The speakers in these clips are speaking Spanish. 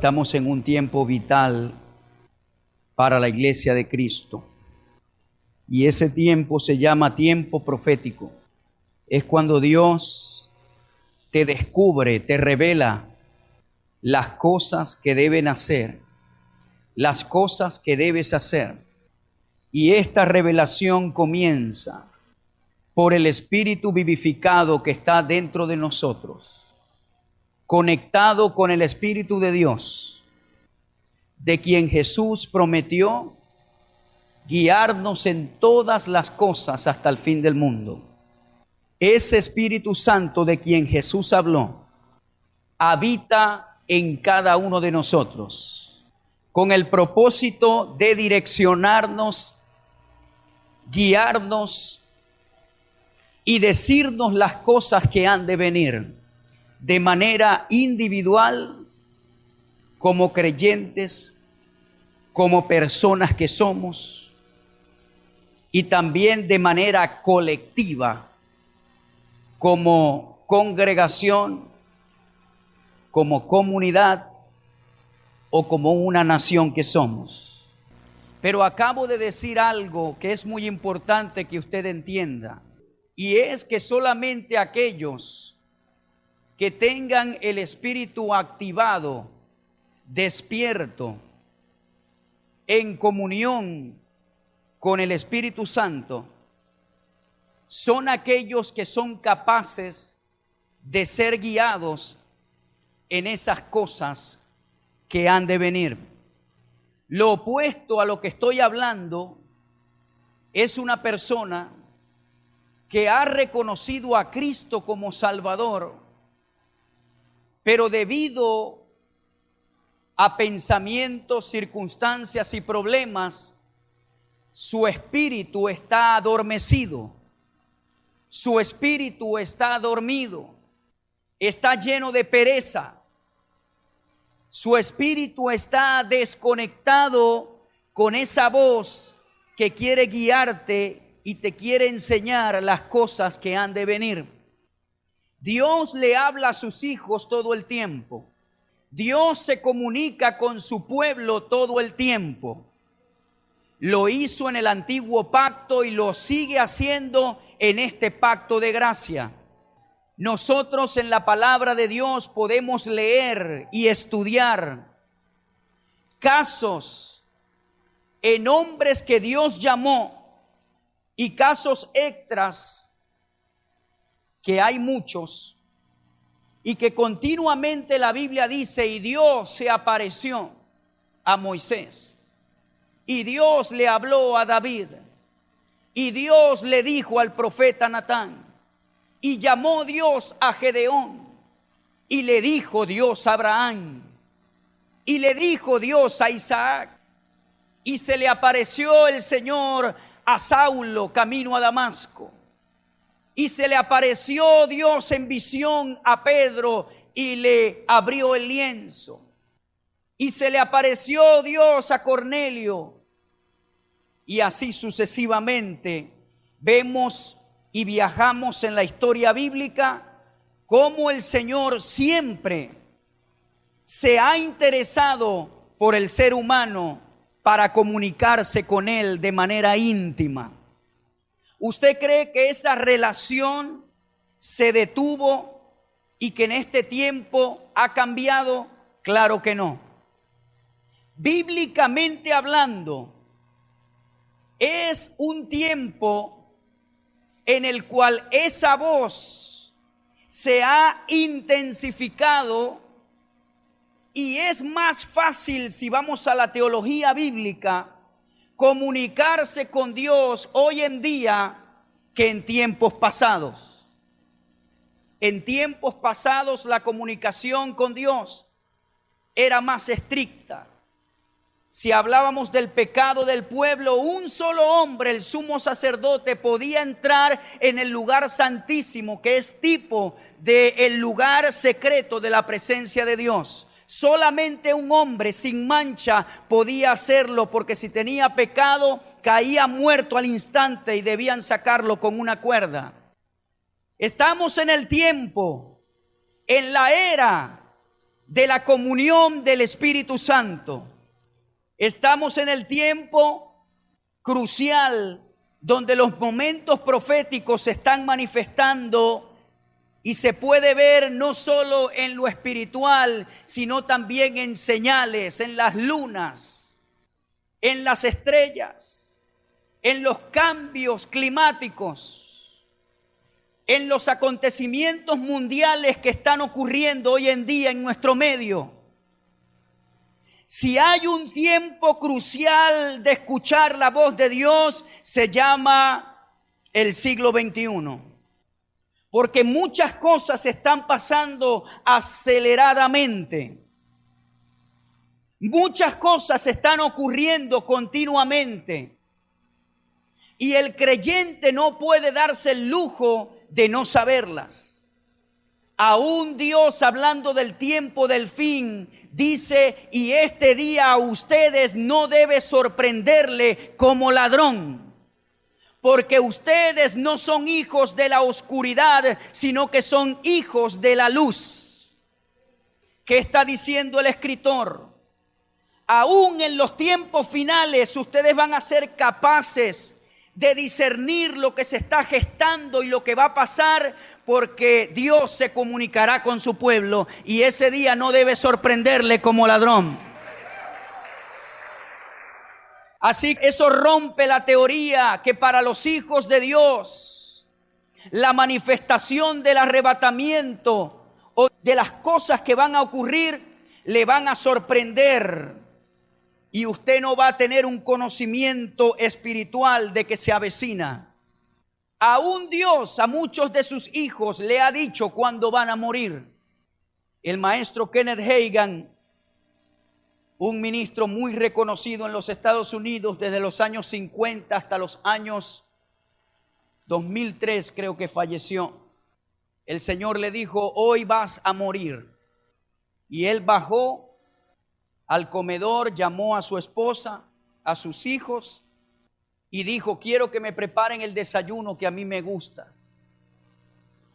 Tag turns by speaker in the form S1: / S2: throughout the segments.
S1: Estamos en un tiempo vital para la iglesia de Cristo. Y ese tiempo se llama tiempo profético. Es cuando Dios te descubre, te revela las cosas que deben hacer, las cosas que debes hacer. Y esta revelación comienza por el Espíritu vivificado que está dentro de nosotros, conectado con el Espíritu de Dios, de quien Jesús prometió guiarnos en todas las cosas hasta el fin del mundo. Ese Espíritu Santo de quien Jesús habló habita en cada uno de nosotros, con el propósito de direccionarnos, guiarnos y decirnos las cosas que han de venir, de manera individual, como creyentes, como personas que somos, y también de manera colectiva, como congregación, como comunidad o como una nación que somos. Pero acabo de decir algo que es muy importante que usted entienda, y es que solamente aquellos que tengan el espíritu activado, despierto, en comunión con el Espíritu Santo, son aquellos que son capaces de ser guiados en esas cosas que han de venir. Lo opuesto a lo que estoy hablando es una persona que ha reconocido a Cristo como Salvador, pero debido a pensamientos, circunstancias y problemas, su espíritu está adormecido, su espíritu está dormido, está lleno de pereza, su espíritu está desconectado con esa voz que quiere guiarte y te quiere enseñar las cosas que han de venir. Dios le habla a sus hijos todo el tiempo. Dios se comunica con su pueblo todo el tiempo. Lo hizo en el antiguo pacto y lo sigue haciendo en este pacto de gracia. Nosotros en la palabra de Dios podemos leer y estudiar casos en hombres que Dios llamó y casos extras que hay muchos y que continuamente la Biblia dice, y Dios se apareció a Moisés, y Dios le habló a David, y Dios le dijo al profeta Natán, y llamó Dios a Gedeón, y le dijo Dios a Abraham, y le dijo Dios a Isaac, y se le apareció el Señor a Saulo camino a Damasco. Y se le apareció Dios en visión a Pedro y le abrió el lienzo. Y se le apareció Dios a Cornelio. Y así sucesivamente vemos y viajamos en la historia bíblica cómo el Señor siempre se ha interesado por el ser humano para comunicarse con él de manera íntima. ¿Usted cree que esa relación se detuvo y que en este tiempo ha cambiado? Claro que no. Bíblicamente hablando, es un tiempo en el cual esa voz se ha intensificado y es más fácil, si vamos a la teología bíblica, comunicarse con Dios hoy en día que en tiempos pasados. En tiempos pasados la comunicación con Dios era más estricta. Si hablábamos del pecado del pueblo, un solo hombre, el sumo sacerdote, podía entrar en el lugar santísimo, que es tipo del lugar secreto de la presencia de Dios. Solamente un hombre sin mancha podía hacerlo, porque si tenía pecado caía muerto al instante y debían sacarlo con una cuerda. Estamos en el tiempo, en la era de la comunión del Espíritu Santo. Estamos en el tiempo crucial donde los momentos proféticos se están manifestando y se puede ver no solo en lo espiritual, sino también en señales, en las lunas, en las estrellas, en los cambios climáticos, en los acontecimientos mundiales que están ocurriendo hoy en día en nuestro medio. Si hay un tiempo crucial de escuchar la voz de Dios, se llama el siglo XXI. Porque muchas cosas están pasando aceleradamente. Muchas cosas están ocurriendo continuamente. Y el creyente no puede darse el lujo de no saberlas. Aún Dios, hablando del tiempo del fin, dice: y este día a ustedes no debe sorprenderle como ladrón. Porque ustedes no son hijos de la oscuridad, sino que son hijos de la luz. ¿Qué está diciendo el escritor? Aún en los tiempos finales ustedes van a ser capaces de discernir lo que se está gestando y lo que va a pasar, porque Dios se comunicará con su pueblo y ese día no debe sorprenderle como ladrón. Así que eso rompe la teoría que para los hijos de Dios la manifestación del arrebatamiento o de las cosas que van a ocurrir le van a sorprender y usted no va a tener un conocimiento espiritual de que se avecina. Aún Dios a muchos de sus hijos le ha dicho cuándo van a morir. El maestro Kenneth Hagin, un ministro muy reconocido en los Estados Unidos desde los años 50 hasta los años 2003, creo que falleció. El Señor le dijo: hoy vas a morir. Y él bajó al comedor, llamó a su esposa, a sus hijos y dijo: quiero que me preparen el desayuno que a mí me gusta.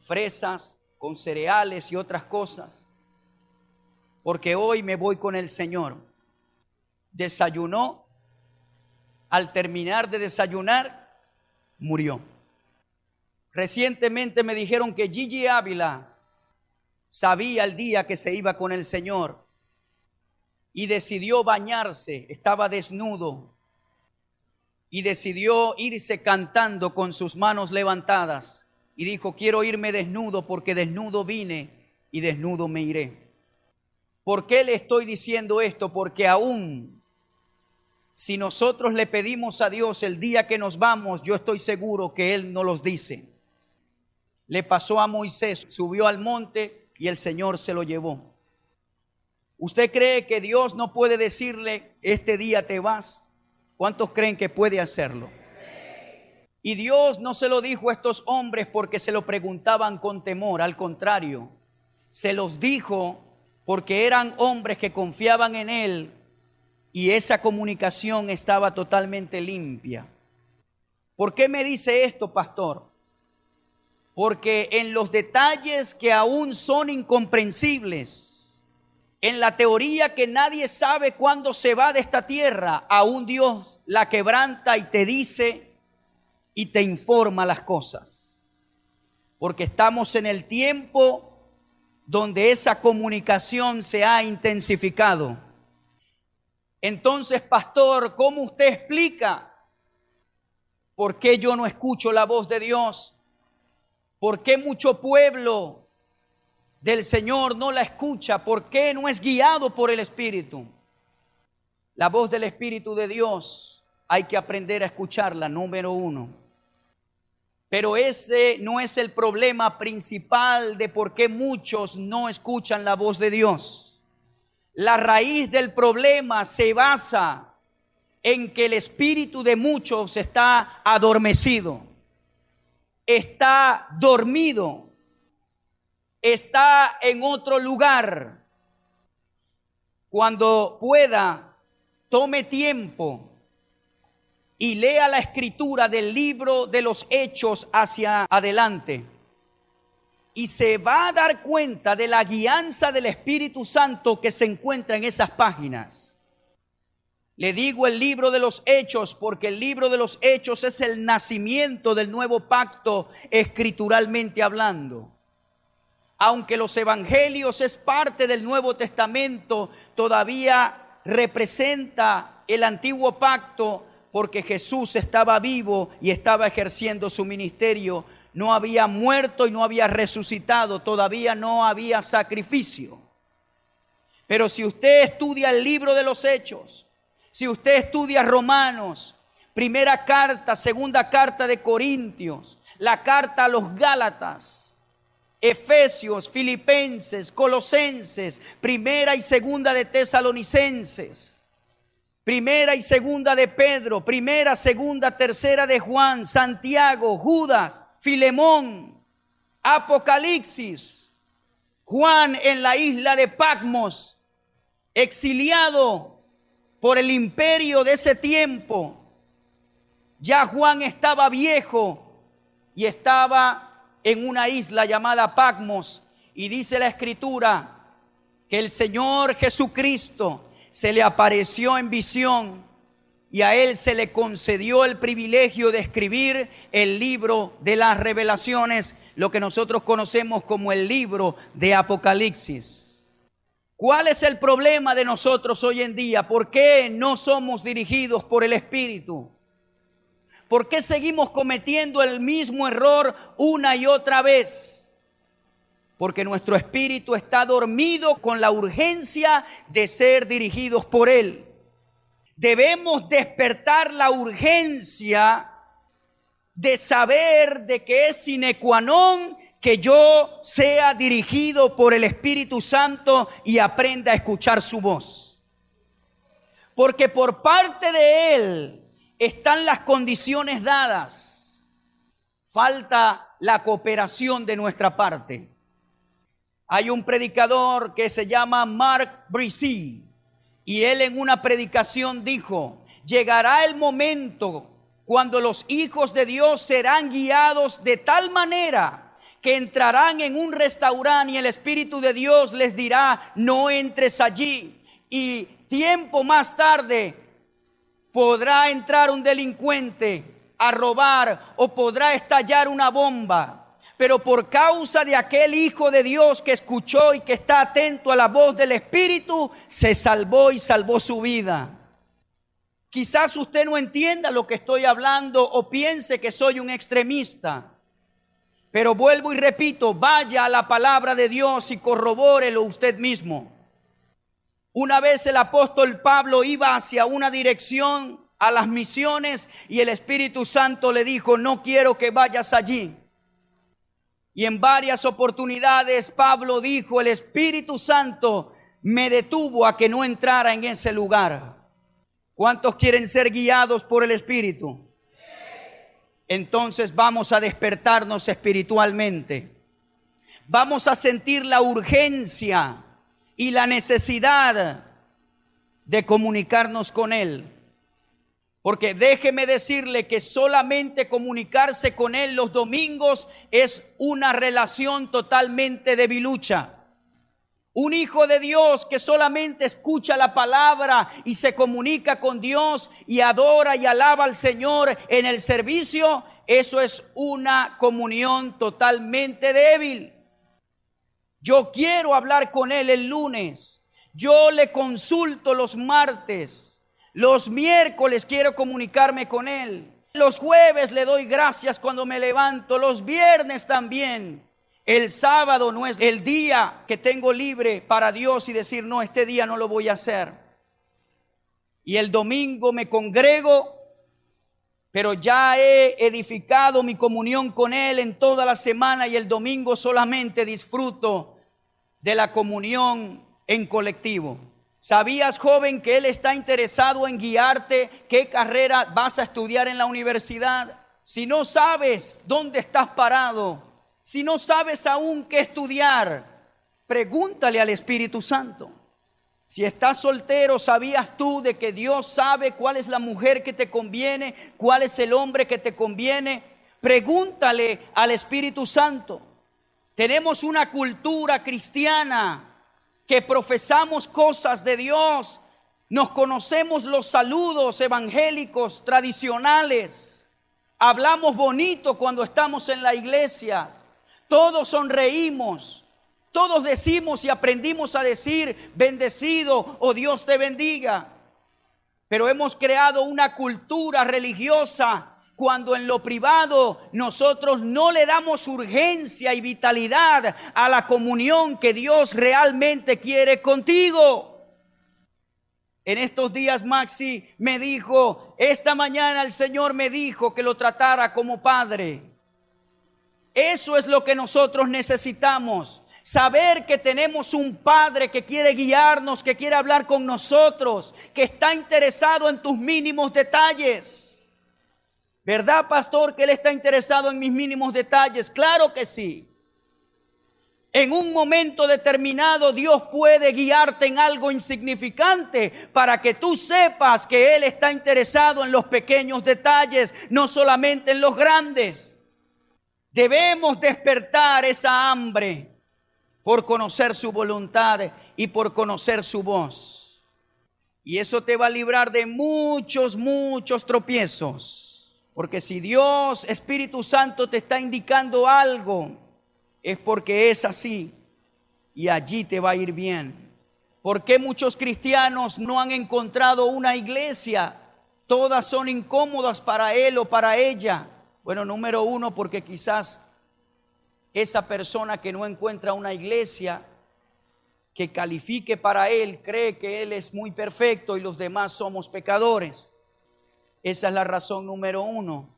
S1: Fresas con cereales y otras cosas, porque hoy me voy con el Señor. Desayunó. Al terminar de desayunar, murió. Recientemente me dijeron que Gigi Ávila sabía el día que se iba con el Señor y decidió bañarse, estaba desnudo y decidió irse cantando con sus manos levantadas y dijo: quiero irme desnudo porque desnudo vine y desnudo me iré. ¿Por qué le estoy diciendo esto? Porque aún si nosotros le pedimos a Dios el día que nos vamos, yo estoy seguro que Él nos los dice. Le pasó a Moisés, subió al monte y el Señor se lo llevó. ¿Usted cree que Dios no puede decirle: este día te vas? ¿Cuántos creen que puede hacerlo? Y Dios no se lo dijo a estos hombres porque se lo preguntaban con temor, al contrario, se los dijo porque eran hombres que confiaban en Él y esa comunicación estaba totalmente limpia. ¿Por qué me dice esto, pastor? Porque en los detalles que aún son incomprensibles, en la teoría que nadie sabe cuándo se va de esta tierra, aún Dios la quebranta y te dice y te informa las cosas. Porque estamos en el tiempo donde esa comunicación se ha intensificado. Entonces, pastor, ¿cómo usted explica por qué yo no escucho la voz de Dios? ¿Por qué mucho pueblo del Señor no la escucha? ¿Por qué no es guiado por el Espíritu? La voz del Espíritu de Dios hay que aprender a escucharla, número uno. Pero ese no es el problema principal de por qué muchos no escuchan la voz de Dios. La raíz del problema se basa en que el espíritu de muchos está adormecido, está dormido, está en otro lugar. Cuando pueda, tome tiempo y lea la escritura del libro de los Hechos hacia adelante. y se va a dar cuenta de la guianza del Espíritu Santo que se encuentra en esas páginas. Le digo el libro de los Hechos porque el libro de los Hechos es el nacimiento del nuevo pacto escrituralmente hablando. Aunque los evangelios es parte del Nuevo Testamento, todavía representa el antiguo pacto porque Jesús estaba vivo y estaba ejerciendo su ministerio. No había muerto y no había resucitado, todavía no había sacrificio. Pero si usted estudia el libro de los Hechos, si usted estudia Romanos, primera carta, segunda carta de Corintios, la carta a los Gálatas, Efesios, Filipenses, Colosenses, primera y segunda de Tesalonicenses, primera y segunda de Pedro, primera, segunda, tercera de Juan, Santiago, Judas, Filemón, Apocalipsis, Juan en la isla de Patmos, exiliado por el imperio de ese tiempo. Ya Juan estaba viejo y estaba en una isla llamada Patmos, y dice la Escritura que el Señor Jesucristo se le apareció en visión y a él se le concedió el privilegio de escribir el libro de las revelaciones, lo que nosotros conocemos como el libro de Apocalipsis. ¿Cuál es el problema de nosotros hoy en día? ¿Por qué no somos dirigidos por el Espíritu? ¿Por qué seguimos cometiendo el mismo error una y otra vez? Porque nuestro espíritu está dormido con la urgencia de ser dirigidos por Él. Debemos despertar la urgencia de saber de que es sine qua non que yo sea dirigido por el Espíritu Santo y aprenda a escuchar su voz. Porque por parte de Él están las condiciones dadas. Falta la cooperación de nuestra parte. Hay un predicador que se llama Mark Brissi y él en una predicación dijo: llegará el momento cuando los hijos de Dios serán guiados de tal manera que entrarán en un restaurante y el Espíritu de Dios les dirá: no entres allí. Y tiempo más tarde podrá entrar un delincuente a robar o podrá estallar una bomba. Pero por causa de aquel hijo de Dios que escuchó y que está atento a la voz del Espíritu, se salvó y salvó su vida. Quizás usted no entienda lo que estoy hablando o piense que soy un extremista. Pero vuelvo y repito, vaya a la palabra de Dios y corrobórelo usted mismo. Una vez el apóstol Pablo iba hacia una dirección a las misiones y el Espíritu Santo le dijo: no quiero que vayas allí. Y en varias oportunidades Pablo dijo: el Espíritu Santo me detuvo a que no entrara en ese lugar. ¿Cuántos quieren ser guiados por el Espíritu? Entonces vamos a despertarnos espiritualmente. Vamos a sentir la urgencia y la necesidad de comunicarnos con Él. Porque déjeme decirle que solamente comunicarse con Él los domingos es una relación totalmente debilucha. Un hijo de Dios que solamente escucha la palabra y se comunica con Dios y adora y alaba al Señor en el servicio, eso es una comunión totalmente débil. Yo quiero hablar con Él el lunes, yo le consulto los martes, los miércoles quiero comunicarme con Él, los jueves le doy gracias cuando me levanto, los viernes también. El sábado no es el día que tengo libre para Dios y decir: no, este día no lo voy a hacer. Y el domingo me congrego, pero ya he edificado mi comunión con Él en toda la semana y el domingo solamente disfruto de la comunión en colectivo. ¿Sabías, joven, que Él está interesado en guiarte qué carrera vas a estudiar en la universidad? Si no sabes dónde estás parado, si no sabes aún qué estudiar, pregúntale al Espíritu Santo. Si estás soltero, ¿sabías tú de que Dios sabe cuál es la mujer que te conviene, cuál es el hombre que te conviene? Pregúntale al Espíritu Santo. Tenemos una cultura cristiana que profesamos cosas de Dios. Nos conocemos los saludos evangélicos tradicionales. Hablamos bonito cuando estamos en la iglesia. Todos sonreímos. Todos decimos y aprendimos a decir bendecido o Dios te bendiga. Pero hemos creado una cultura religiosa cuando en lo privado nosotros no le damos urgencia y vitalidad a la comunión que Dios realmente quiere contigo. En estos días Maxi me dijo, esta mañana el Señor me dijo que lo tratara como padre. Eso es lo que nosotros necesitamos. Saber que tenemos un Padre que quiere guiarnos, que quiere hablar con nosotros, que está interesado en tus mínimos detalles. ¿Verdad, pastor, que Él está interesado en mis mínimos detalles? Claro que sí. En un momento determinado Dios puede guiarte en algo insignificante para que tú sepas que Él está interesado en los pequeños detalles, no solamente en los grandes. Debemos despertar esa hambre por conocer su voluntad y por conocer su voz. Y eso te va a librar de muchos tropiezos. Porque si Dios, Espíritu Santo, te está indicando algo, es porque es así y allí te va a ir bien. ¿Por qué muchos cristianos no han encontrado una iglesia? Todas son incómodas para él o para ella. Bueno, número uno, porque quizás esa persona que no encuentra una iglesia que califique para él, cree que él es muy perfecto y los demás somos pecadores. Esa es la razón número uno.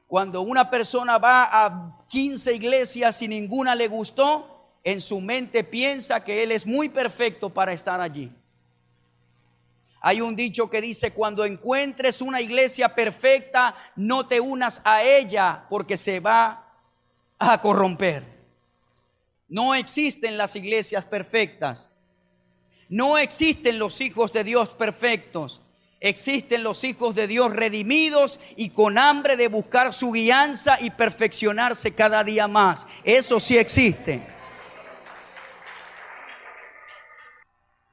S1: Cuando una persona va a 15 iglesias y ninguna le gustó, en su mente piensa que él es muy perfecto para estar allí. Hay un dicho que dice, cuando encuentres una iglesia perfecta, no te unas a ella porque se va a corromper. No existen las iglesias perfectas. No existen los hijos de Dios perfectos. Existen los hijos de Dios redimidos y con hambre de buscar su guianza y perfeccionarse cada día más. Eso sí existe.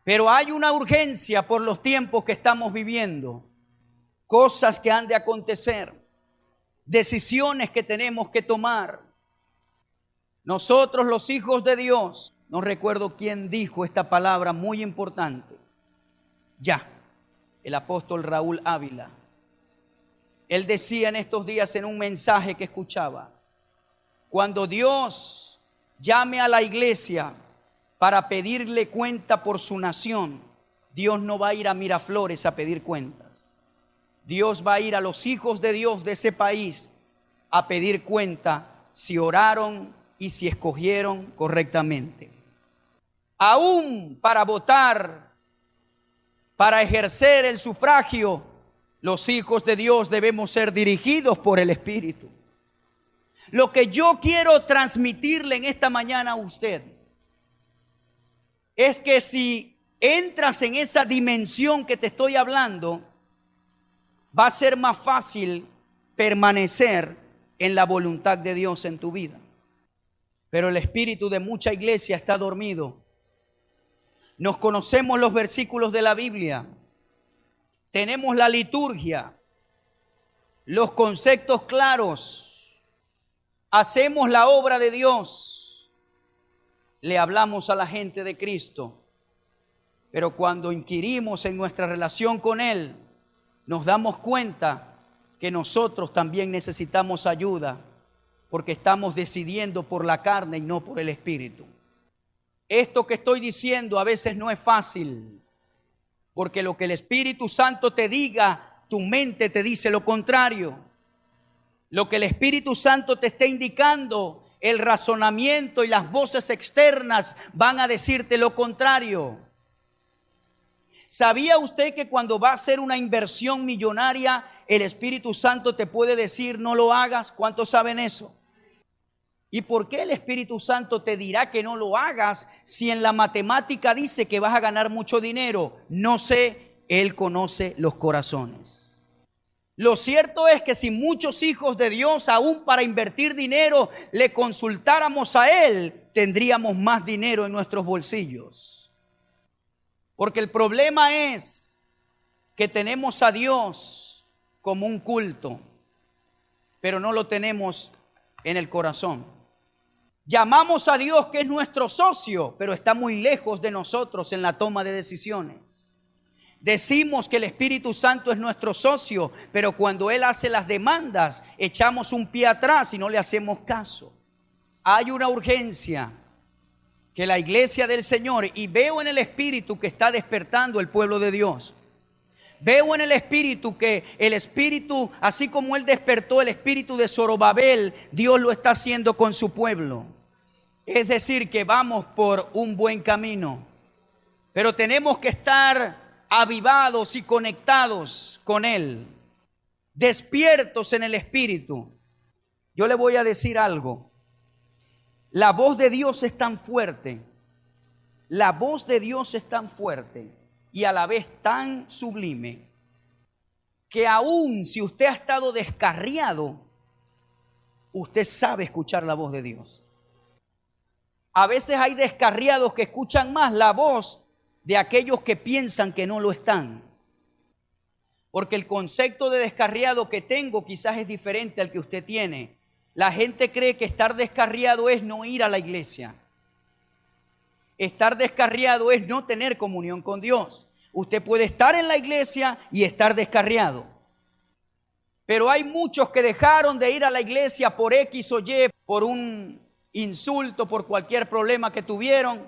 S1: Pero hay una urgencia por los tiempos que estamos viviendo. Cosas que han de acontecer. Decisiones que tenemos que tomar. Nosotros los hijos de Dios, no recuerdo quién dijo esta palabra muy importante. El apóstol Raúl Ávila. Él decía en estos días en un mensaje que escuchaba, cuando Dios llame a la iglesia para pedirle cuenta por su nación, Dios no va a ir a Miraflores a pedir cuentas. Dios va a ir a los hijos de Dios de ese país a pedir cuenta si oraron y si escogieron correctamente. Aún para votar, para ejercer el sufragio, los hijos de Dios debemos ser dirigidos por el Espíritu. Lo que yo quiero transmitirle en esta mañana a usted es que si entras en esa dimensión que te estoy hablando, va a ser más fácil permanecer en la voluntad de Dios en tu vida. Pero el espíritu de mucha iglesia está dormido. Nos conocemos los versículos de la Biblia, tenemos la liturgia, los conceptos claros, hacemos la obra de Dios, le hablamos a la gente de Cristo, pero cuando inquirimos en nuestra relación con Él, nos damos cuenta que nosotros también necesitamos ayuda, porque estamos decidiendo por la carne y no por el Espíritu. Esto que estoy diciendo a veces no es fácil, porque lo que el Espíritu Santo te diga, tu mente te dice lo contrario. Lo que el Espíritu Santo te está indicando, el razonamiento y las voces externas van a decirte lo contrario. ¿Sabía usted que cuando va a hacer una inversión millonaria, el Espíritu Santo te puede decir no lo hagas? ¿Cuántos saben eso? ¿Y por qué el Espíritu Santo te dirá que no lo hagas si en la matemática dice que vas a ganar mucho dinero? No sé, Él conoce los corazones. Lo cierto es que si muchos hijos de Dios, aún para invertir dinero, le consultáramos a Él, tendríamos más dinero en nuestros bolsillos. Porque el problema es que tenemos a Dios como un culto, pero no lo tenemos en el corazón. Llamamos a Dios que es nuestro socio, pero está muy lejos de nosotros en la toma de decisiones. Decimos que el Espíritu Santo es nuestro socio, pero cuando Él hace las demandas, echamos un pie atrás y no le hacemos caso. Hay una urgencia que la iglesia del Señor, y veo en el Espíritu que está despertando el pueblo de Dios. Veo en el Espíritu que el Espíritu, así como Él despertó el Espíritu de Zorobabel, Dios lo está haciendo con su pueblo. Es decir, que vamos por un buen camino, pero tenemos que estar avivados y conectados con Él, despiertos en el Espíritu. Yo le voy a decir algo. La voz de Dios es tan fuerte, la voz de Dios es tan fuerte y a la vez tan sublime, que aún si usted ha estado descarriado, usted sabe escuchar la voz de Dios. A veces hay descarriados que escuchan más la voz de aquellos que piensan que no lo están. Porque el concepto de descarriado que tengo quizás es diferente al que usted tiene. La gente cree que estar descarriado es no ir a la iglesia. Estar descarriado es no tener comunión con Dios. Usted puede estar en la iglesia y estar descarriado. Pero hay muchos que dejaron de ir a la iglesia por X o Y, por un insulto, por cualquier problema que tuvieron.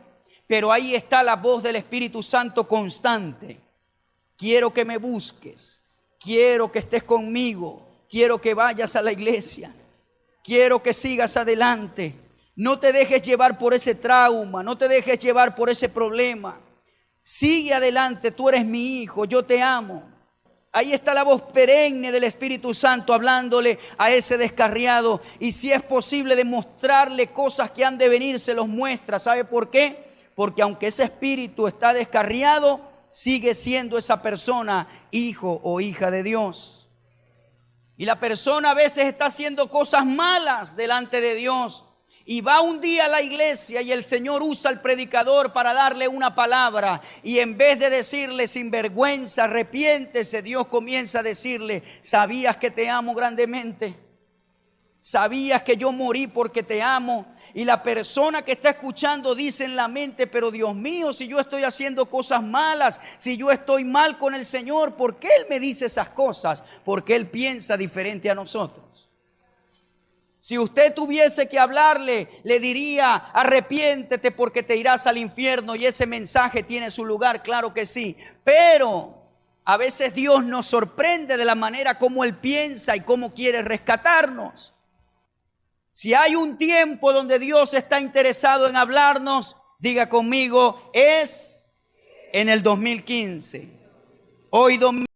S1: Pero ahí está la voz del Espíritu Santo constante. Quiero que me busques, quiero que estés conmigo, quiero que vayas a la iglesia, quiero que sigas adelante. No te dejes llevar por ese trauma, no te dejes llevar por ese problema. Sigue adelante, tú eres mi hijo, yo te amo. Ahí está la voz perenne del Espíritu Santo hablándole a ese descarriado. Y si es posible demostrarle cosas que han de venir, se los muestra. ¿Sabe por qué? Porque aunque ese espíritu está descarriado, sigue siendo esa persona hijo o hija de Dios. Y la persona a veces está haciendo cosas malas delante de Dios. Y va un día a la iglesia y el Señor usa al predicador para darle una palabra. Y en vez de decirle sin vergüenza, arrepiéntese, Dios comienza a decirle: ¿sabías que te amo grandemente? ¿Sabías que yo morí porque te amo? Y la persona que está escuchando dice en la mente: pero Dios mío, si yo estoy haciendo cosas malas, si yo estoy mal con el Señor, ¿por qué Él me dice esas cosas? Porque Él piensa diferente a nosotros. Si usted tuviese que hablarle, le diría: arrepiéntete porque te irás al infierno, y ese mensaje tiene su lugar, claro que sí. Pero a veces Dios nos sorprende de la manera como Él piensa y cómo quiere rescatarnos. Si hay un tiempo donde Dios está interesado en hablarnos, diga conmigo, es en el 2015. Hoy domingo.